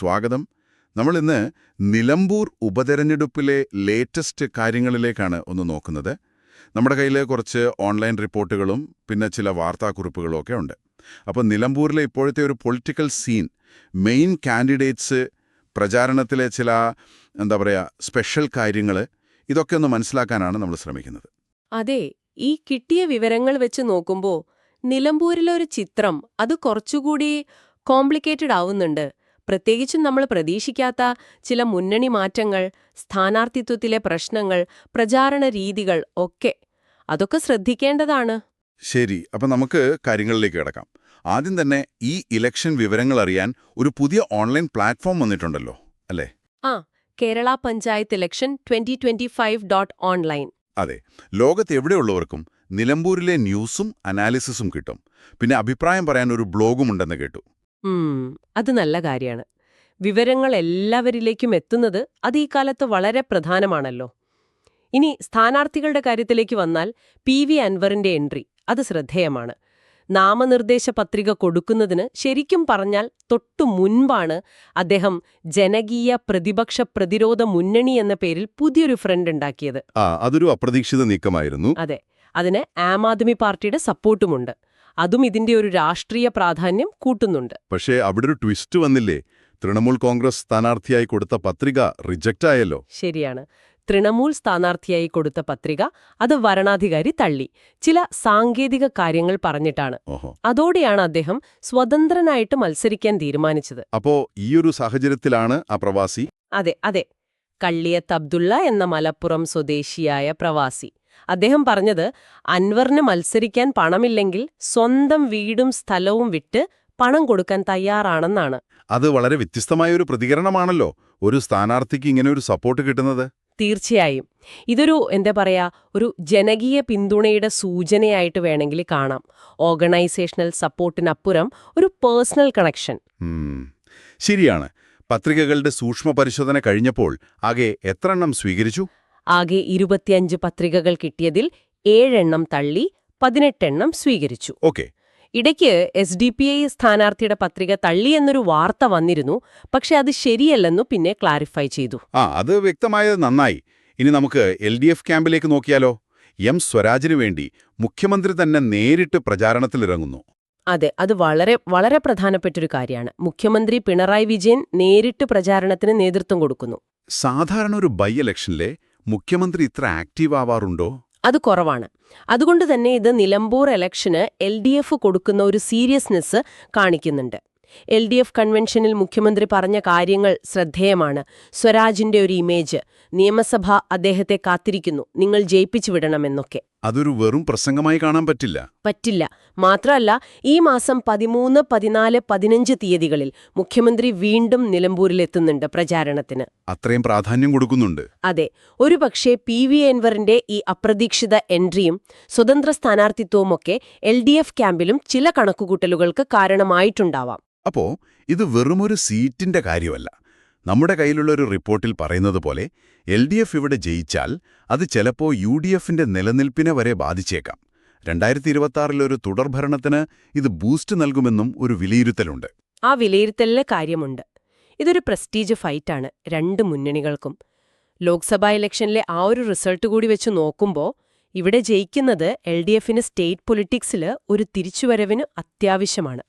സ്വാഗതം. നമ്മളിന്ന് നിലമ്പൂർ ഉപതെരഞ്ഞെടുപ്പിലെ ലേറ്റസ്റ്റ് കാര്യങ്ങളിലേക്കാണ് ഒന്ന് നോക്കുന്നത്. നമ്മുടെ കയ്യിൽ കുറച്ച് ഓൺലൈൻ റിപ്പോർട്ടുകളും പിന്നെ ചില വാർത്താക്കുറിപ്പുകളും ഒക്കെ ഉണ്ട്. അപ്പോൾ നിലമ്പൂരിലെ ഇപ്പോഴത്തെ ഒരു പൊളിറ്റിക്കൽ സീൻ, മെയിൻ കാൻഡിഡേറ്റ്സ്, പ്രചാരണത്തിലെ ചില സ്പെഷ്യൽ കാര്യങ്ങൾ, ഇതൊക്കെ ഒന്ന് മനസ്സിലാക്കാനാണ് നമ്മൾ ശ്രമിക്കുന്നത്. അതെ, ഈ കിട്ടിയ വിവരങ്ങൾ വെച്ച് നോക്കുമ്പോൾ നിലമ്പൂരിലെ ഒരു ചിത്രം അത് കുറച്ചുകൂടി കോംപ്ലിക്കേറ്റഡ് ആവുന്നുണ്ട്. പ്രത്യേകിച്ചും നമ്മൾ പ്രതീക്ഷിക്കാത്ത ചില മുന്നണി മാറ്റങ്ങൾ, സ്ഥാനാർത്ഥിത്വത്തിലെ പ്രശ്നങ്ങൾ, പ്രചാരണ രീതികൾ ഒക്കെ. അതൊക്കെ ശ്രദ്ധിക്കേണ്ടതാണ്. ശരി, അപ്പം നമുക്ക് കാര്യങ്ങളിലേക്ക് കിടക്കാം. ആദ്യം തന്നെ ഈ ഇലക്ഷൻ വിവരങ്ങൾ അറിയാൻ ഒരു പുതിയ ഓൺലൈൻ പ്ലാറ്റ്ഫോം വന്നിട്ടുണ്ടല്ലോ, അല്ലേ? Kerala panchayat election 2025.online. അതെ, ലോകത്ത് എവിടെയുള്ളവർക്കും നിലമ്പൂരിലെ ന്യൂസും അനാലിസിസും കിട്ടും. പിന്നെ അഭിപ്രായം പറയാൻ ഒരു ബ്ലോഗും ഉണ്ടെന്ന് കേട്ടു. അത് നല്ല കാര്യമാണ്. വിവരങ്ങൾ എല്ലാവരിലേക്കും എത്തുന്നത് അത് ഈ കാലത്ത് വളരെ പ്രധാനമാണല്ലോ. ഇനി സ്ഥാനാർത്ഥികളുടെ കാര്യത്തിലേക്ക് വന്നാൽ PV അൻവറിന്റെ എൻട്രി അത് ശ്രദ്ധേയമാണ്. നാമനിർദ്ദേശ പത്രിക കൊടുക്കുന്നതിന് ശരിക്കും പറഞ്ഞാൽ തൊട്ടു മുൻപാണ് അദ്ദേഹം ജനകീയ പ്രതിപക്ഷ പ്രതിരോധ മുന്നണി എന്ന പേരിൽ പുതിയൊരു ഫ്രണ്ട് ഉണ്ടാക്കിയത്. അതൊരു അപ്രതീക്ഷിത നീക്കമായിരുന്നു. അതെ, അതിന് ആം ആദ്മി പാർട്ടിയുടെ സപ്പോർട്ടുമുണ്ട്. അതും ഇതിന്റെ ഒരു രാഷ്ട്രീയ പ്രാധാന്യം കൂട്ടുന്നുണ്ട്. പക്ഷേ അവിടെ ഒരു ട്വിസ്റ്റ് വന്നില്ലേ? തൃണമൂൽ കോൺഗ്രസ് സ്ഥാനാർത്ഥിയായി കൊടുത്ത പത്രിക റിജക്റ്റ് ആയല്ലോ. ശരിയാണ്. തൃണമൂൽ സ്ഥാനാർത്ഥിയായി കൊടുത്ത പത്രിക അത് വരണാധികാരി തള്ളി, ചില സാങ്കേതിക കാര്യങ്ങൾ പറഞ്ഞിട്ടാണ്. അതോടെയാണ് അദ്ദേഹം സ്വതന്ത്രനായിട്ട് മത്സരിക്കാൻ തീരുമാനിച്ചത്. അപ്പോ ഈയൊരു സാഹചര്യത്തിലാണ് ആ പ്രവാസി? അതെ, കള്ളിയത്ത് അബ്ദുള്ള എന്ന മലപ്പുറം സ്വദേശിയായ പ്രവാസി. അദ്ദേഹം പറഞ്ഞത് അൻവറിന് മത്സരിക്കാൻ പണമില്ലെങ്കിൽ സ്വന്തം വീടും സ്ഥലവും വിറ്റ് പണം കൊടുക്കാൻ തയ്യാറാണെന്നാണ്. അത് വളരെ വ്യത്യസ്തമായ ഒരു പ്രതികരണമാണല്ലോ ഒരു സ്ഥാനാർത്ഥിക്ക് ഇങ്ങനെ ഒരു സപ്പോർട്ട് കിട്ടുന്നത്. തീർച്ചയായും ഇതൊരു ഒരു ജനകീയ പിന്തുണയുടെ സൂചനയായിട്ട് വേണമെങ്കിൽ കാണാം. ഓർഗനൈസേഷണൽ സപ്പോർട്ടിനപ്പുറം ഒരു പേഴ്സണൽ കണക്ഷൻ. ശരിയാണ്. പത്രികകളുടെ സൂക്ഷ്മ പരിശോധന കഴിഞ്ഞപ്പോൾ ആകെ എത്ര എണ്ണം സ്വീകരിച്ചു? ആകെ 25 പത്രികകൾ കിട്ടിയതിൽ 7 എണ്ണം തള്ളി, 18 എണ്ണം സ്വീകരിച്ചു. ഓക്കെ. ഇടയ്ക്ക് SDPI സ്ഥാനാർത്ഥിയുടെ പത്രിക തള്ളിയെന്നൊരു വാർത്ത വന്നിരുന്നു. പക്ഷെ അത് ശരിയല്ലെന്നു പിന്നെ ക്ലാരിഫൈ ചെയ്തു. അത് വ്യക്തമായത് നന്നായി. ഇനി നമുക്ക് LDF ക്യാമ്പിലേക്ക് നോക്കിയാലോ? M സ്വരാജിനു വേണ്ടി മുഖ്യമന്ത്രി തന്നെ നേരിട്ട് പ്രചാരണത്തിലിറങ്ങുന്നു. അതെ, അത് വളരെ വളരെ പ്രധാനപ്പെട്ടൊരു കാര്യമാണ്. മുഖ്യമന്ത്രി പിണറായി വിജയൻ നേരിട്ട് പ്രചാരണത്തിന് നേതൃത്വം കൊടുക്കുന്നു. സാധാരണ ഒരു ബൈ ഇലക്ഷനിലെ മുഖ്യമന്ത്രി ഇത്ര ആക്റ്റീവ് ആവാറുണ്ടോ? അത് കുറവാണ്. അതുകൊണ്ട് തന്നെ ഇത് നിലമ്പൂർ ഇലക്ഷന് LDF കൊടുക്കുന്ന ഒരു സീരിയസ്നെസ് കാണിക്കുന്നുണ്ട്. LDF കൺവെൻഷനിൽ മുഖ്യമന്ത്രി പറഞ്ഞ കാര്യങ്ങൾ ശ്രദ്ധേയമാണ്. സ്വരാജിന്റെ ഒരു ഇമേജ്, നിയമസഭ അദ്ദേഹത്തെ കാത്തിരിക്കുന്നു, നിങ്ങൾ ജയിപ്പിച്ചു വിടണമെന്നൊക്കെ. അതൊരു വെറും പ്രസംഗമായി കാണാൻ പറ്റില്ല. മാത്രമല്ല, ഈ മാസം 13, 14, 15 തീയതികളിൽ മുഖ്യമന്ത്രി വീണ്ടും നിലമ്പൂരിലെത്തുന്നുണ്ട് പ്രചാരണത്തിന്. അത്രയും പ്രാധാന്യം കൊടുക്കുന്നുണ്ട്. അതെ, ഒരുപക്ഷെ PV അൻവറിന്റെ ഈ അപ്രതീക്ഷിത എൻട്രിയും സ്വതന്ത്ര സ്ഥാനാർത്ഥിത്വവുമൊക്കെ LDF ക്യാമ്പിലും ചില കണക്കുകൂട്ടലുകൾക്ക് കാരണമായിട്ടുണ്ടാവാം. അപ്പോ ഇത് വെറുമൊരു സീറ്റിന്റെ കാര്യമല്ല. നമ്മുടെ കയ്യിലുള്ള ഒരു റിപ്പോർട്ടിൽ പറയുന്നത് പോലെ LDF ഇവിടെ ജയിച്ചാൽ അത് ചിലപ്പോ UDFന്റെ നിലനിൽപ്പിനെ വരെ ബാധിച്ചേക്കാം. 2026 ഒരു തുടർഭരണത്തിന് ഇത് ബൂസ്റ്റ് നൽകുമെന്നും ഒരു വിലയിരുത്തലുണ്ട്. ആ വിലയിരുത്തലിലെ കാര്യമുണ്ട്. ഇതൊരു പ്രസ്റ്റീജ് ഫൈറ്റാണ് രണ്ട് മുന്നണികൾക്കും. ലോക്സഭാ ഇലക്ഷനിലെ ആ ഒരു റിസൾട്ട് കൂടി വെച്ച് നോക്കുമ്പോൾ ഇവിടെ ജയിക്കുന്നത് LDFന് സ്റ്റേറ്റ് പൊളിറ്റിക്സിൽ ഒരു തിരിച്ചുവരവിന് അത്യാവശ്യമാണ്.